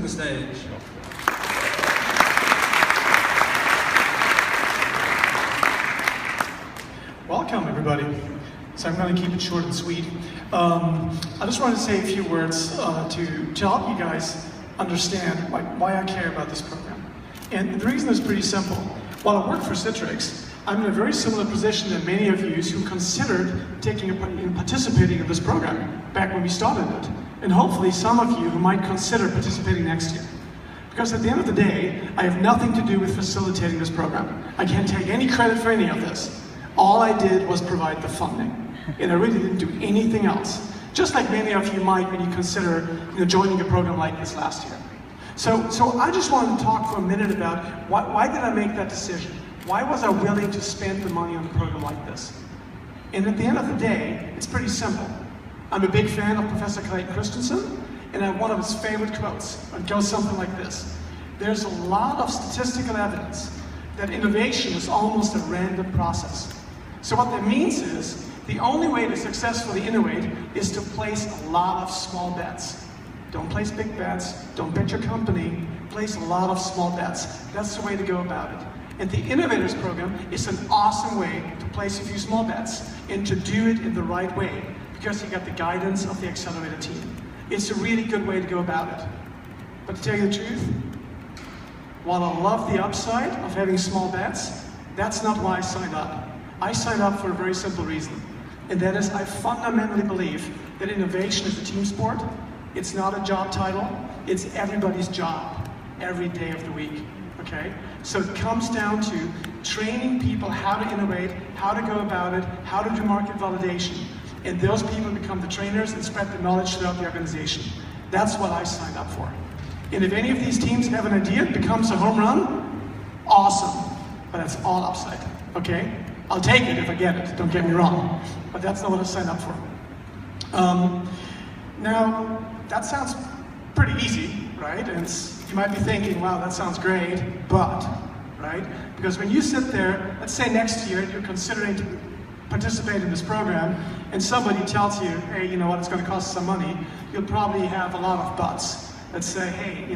the stage. Welcome, everybody. So I'm going to keep it short and sweet. I just wanted to say a few words to help you guys understand why I care about this program. And the reason is pretty simple. While I work for Citrix, I'm in a very similar position than many of you who considered participating in this program back when we started it. And hopefully some of you who might consider participating next year. Because at the end of the day, I have nothing to do with facilitating this program. I can't take any credit for any of this. All I did was provide the funding. And I really didn't do anything else. Just like many of you might when you consider joining a program like this last year. So I just wanted to talk for a minute about why did I make that decision? Why was I willing to spend the money on a program like this? And at the end of the day, it's pretty simple. I'm a big fan of Professor Bernd Bernd Christiansen, and I have one of his favorite quotes. It goes something like this. There's a lot of statistical evidence that innovation is almost a random process. So what that means is, the only way to successfully innovate is to place a lot of small bets. Don't place big bets, don't bet your company, place a lot of small bets. That's the way to go about it. And the Innovators program is an awesome way to place a few small bets and to do it in the right way, because you got the guidance of the Accelerator team. It's a really good way to go about it. But to tell you the truth, while I love the upside of having small bets, that's not why I signed up. I signed up for a very simple reason, and that is I fundamentally believe that innovation is a team sport. It's not a job title, it's everybody's job, every day of the week, okay? So it comes down to training people how to innovate, how to go about it, how to do market validation, and those people become the trainers and spread the knowledge throughout the organization. That's what I signed up for. And if any of these teams have an idea, it becomes a home run, awesome, but that's all upside, okay? I'll take it if I get it, don't get me wrong, but that's not what I signed up for. Now, that sounds pretty easy, right? And you might be thinking, wow, that sounds great, but, right? Because when you sit there, let's say next year, you're considering to participate in this program, and somebody tells you, hey, you know what, it's going to cost some money, you'll probably have a lot of buts that say, hey,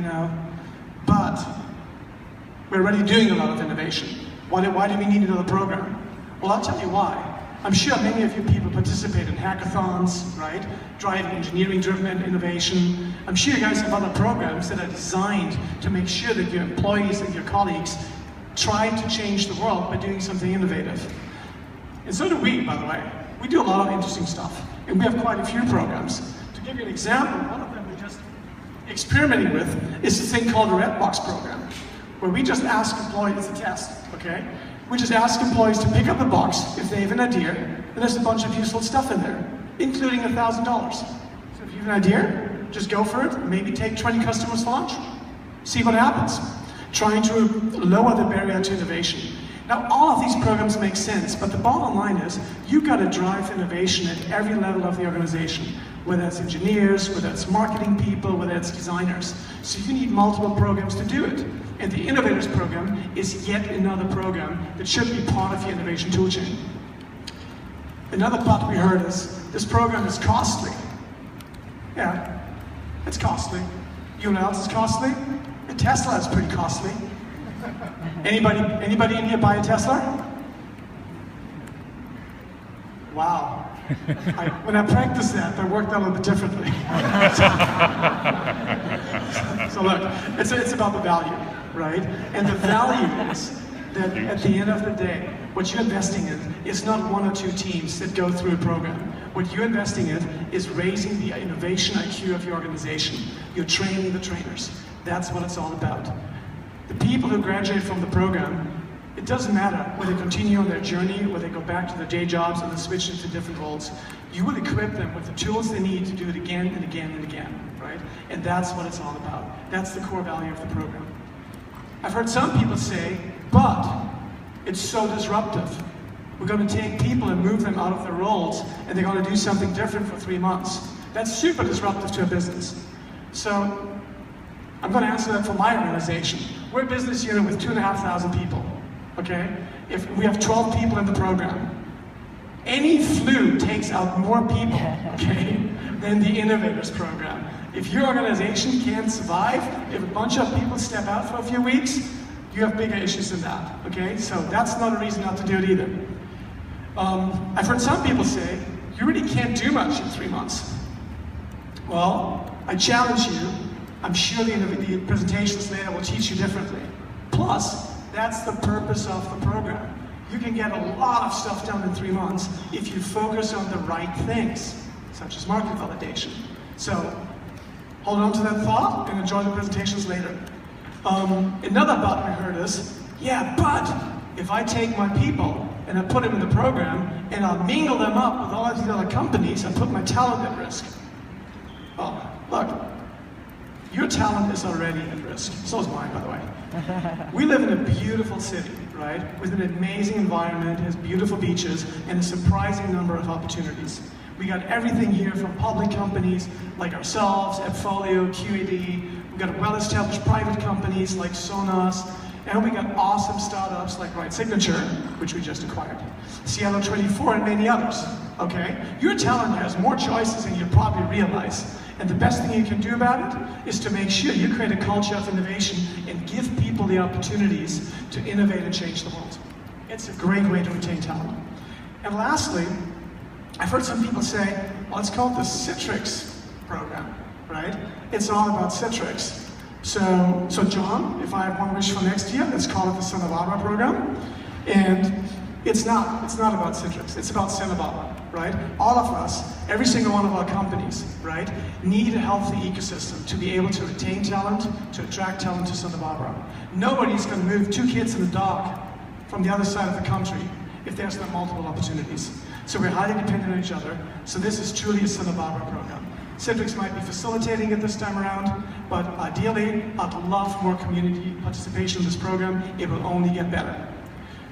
but we're already doing a lot of innovation. Why do we need another program? Well, I'll tell you why. I'm sure many of you people participate in hackathons, right? Driving engineering-driven innovation. I'm sure you guys have other programs that are designed to make sure that your employees and your colleagues try to change the world by doing something innovative. And so do we, by the way. We do a lot of interesting stuff. And we have quite a few programs. To give you an example, one of them we're just experimenting with is a thing called the Red Box program, where we just ask employees, it's a test, okay? We just ask employees to pick up a box if they have an idea, and there's a bunch of useful stuff in there, including $1,000. So if you have an idea, just go for it, maybe take 20 customers for lunch. See what happens. Trying to lower the barrier to innovation. Now, all of these programs make sense, but the bottom line is, you've got to drive innovation at every level of the organization, whether it's engineers, whether it's marketing people, whether it's designers. So you need multiple programs to do it. And the Innovators program is yet another program that should be part of the innovation toolchain. Another part we heard is, this program is costly. Yeah, it's costly. You know what else is costly? A Tesla is pretty costly. Anybody in here buy a Tesla? Wow. When I practiced that worked out a little bit differently. So look, it's about the value, right? And the value is that at the end of the day, what you're investing in is not one or two teams that go through a program. What you're investing in is raising the innovation IQ of your organization. You're training the trainers. That's what it's all about. The people who graduate from the program, it doesn't matter whether they continue on their journey, whether they go back to their day jobs or they switch into different roles. You will equip them with the tools they need to do it again and again and again, right? And that's what it's all about. That's the core value of the program. I've heard some people say, but it's so disruptive. We're going to take people and move them out of their roles, and they're going to do something different for 3 months. That's super disruptive to a business. So I'm going to answer that for my organization. We're a business unit with 2,500 people, okay? If we have 12 people in the program, any flu takes out more people, okay, than the Innovators program. If your organization can't survive, if a bunch of people step out for a few weeks, you have bigger issues than that, okay? So that's not a reason not to do it either. I've heard some people say, you really can't do much in 3 months. Well, I challenge you. I'm sure the presentations later will teach you differently. Plus, that's the purpose of the program. You can get a lot of stuff done in 3 months if you focus on the right things, such as market validation. So, hold on to that thought and enjoy the presentations later. Another but we heard is, yeah, but if I take my people and I put them in the program and I'll mingle them up with all of these other companies, I put my talent at risk. Well, look, your talent is already at risk. So is mine, by the way. We live in a beautiful city, right? With an amazing environment, has beautiful beaches, and a surprising number of opportunities. We got everything here from public companies like ourselves, AppFolio, QED. We got well-established private companies like Sonos, and we got awesome startups like Right Signature, which we just acquired, Cielo 24, and many others, okay? Your talent has more choices than you probably realize. And the best thing you can do about it is to make sure you create a culture of innovation and give people the opportunities to innovate and change the world. It's a great way to retain talent. And lastly, I've heard some people say, well, it's called the Citrix program, right? It's all about Citrix. So John, if I have one wish for next year, let's call it the Santa Barbara program. And it's not about Citrix, it's about Santa Barbara, right? All of us, every single one of our companies, right, need a healthy ecosystem to be able to retain talent, to attract talent to Santa Barbara. Nobody's going to move 2 kids and a dog from the other side of the country if there's not multiple opportunities. So we're highly dependent on each other, so this is truly a Santa Barbara program. Citrix might be facilitating it this time around, but ideally, I'd love more community participation in this program. It will only get better.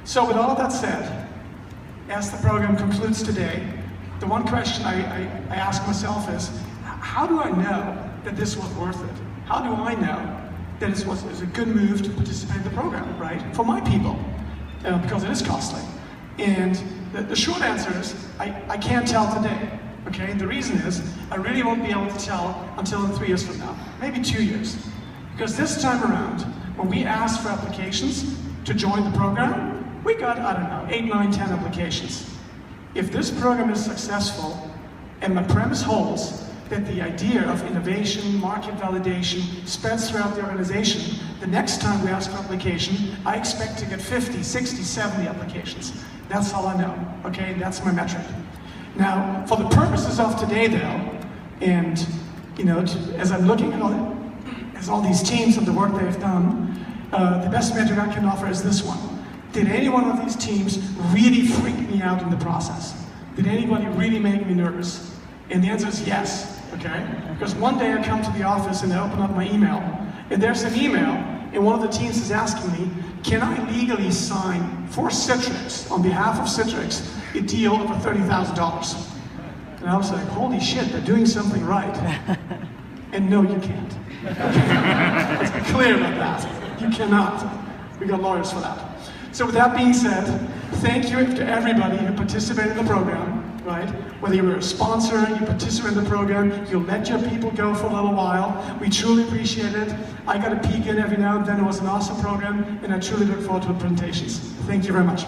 So with all of that said, as the program concludes today, the one question I ask myself is, how do I know that this was worth it? How do I know that it was a good move to participate in the program, right? For my people, because it is costly. And the short answer is, I can't tell today, okay? And the reason is, I really won't be able to tell until 3 years from now, maybe 2 years. Because this time around, when we asked for applications to join the program, we got, I don't know, 8, 9, 10 applications. If this program is successful, and my premise holds that the idea of innovation, market validation spreads throughout the organization, the next time we ask for application, I expect to get 50, 60, 70 applications. That's all I know, okay? That's my metric. Now, for the purposes of today though, and as I'm looking at all these teams and the work they've done, the best metric I can offer is this one. Did any one of these teams really freak me out in the process? Did anybody really make me nervous? And the answer is yes, okay? Because one day I come to the office and I open up my email, and there's an email, and one of the teams is asking me, can I legally sign for Citrix, on behalf of Citrix, a deal for $30,000? And I was like, holy shit, they're doing something right. And no, you can't. Let's be clear about that. You cannot. We got lawyers for that. So with that being said, thank you to everybody who participated in the program, right? Whether you were a sponsor, you participated in the program, you let your people go for a little while. We truly appreciate it. I got a peek in every now and then. It was an awesome program, and I truly look forward to the presentations. Thank you very much.